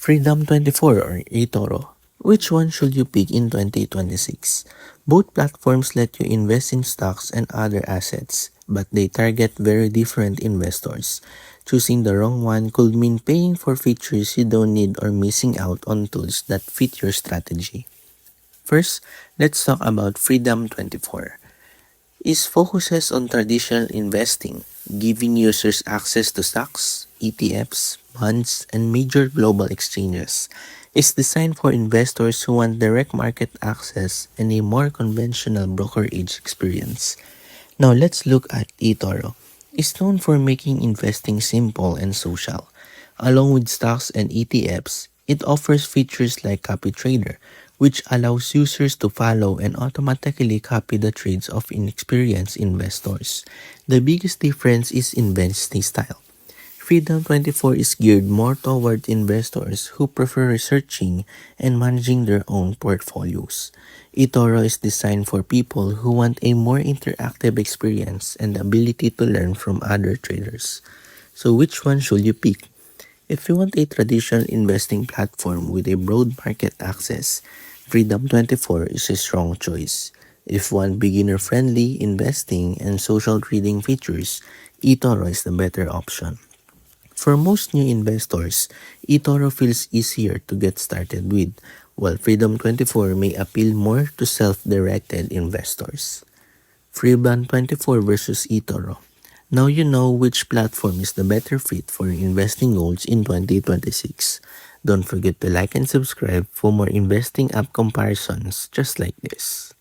Freedom24 or eToro. Which one should you pick in 2026? Both platforms let you invest in stocks and other assets, but they target very different investors. Choosing the wrong one could mean paying for features you don't need or missing out on tools that fit your strategy. First, let's talk about Freedom24. It focuses on traditional investing, giving users access to stocks, ETFs, bonds, and major global exchanges. It's designed for investors who want direct market access and a more conventional brokerage experience. Now let's look at eToro. It's known for making investing simple and social. Along with stocks and ETFs, it offers features like Copy Trader, which allows users to follow and automatically copy the trades of inexperienced investors. The biggest difference is investing style. Freedom24 is geared more toward investors who prefer researching and managing their own portfolios. eToro is designed for people who want a more interactive experience and the ability to learn from other traders. So which one should you pick? If you want a traditional investing platform with a broad market access, Freedom24 is a strong choice. If you want beginner-friendly investing and social trading features, eToro is the better option. For most new investors, eToro feels easier to get started with, while Freedom24 may appeal more to self-directed investors. Freedom24 versus eToro. Now you know which platform is the better fit for your investing goals in 2026. Don't forget to like and subscribe for more investing app comparisons just like this.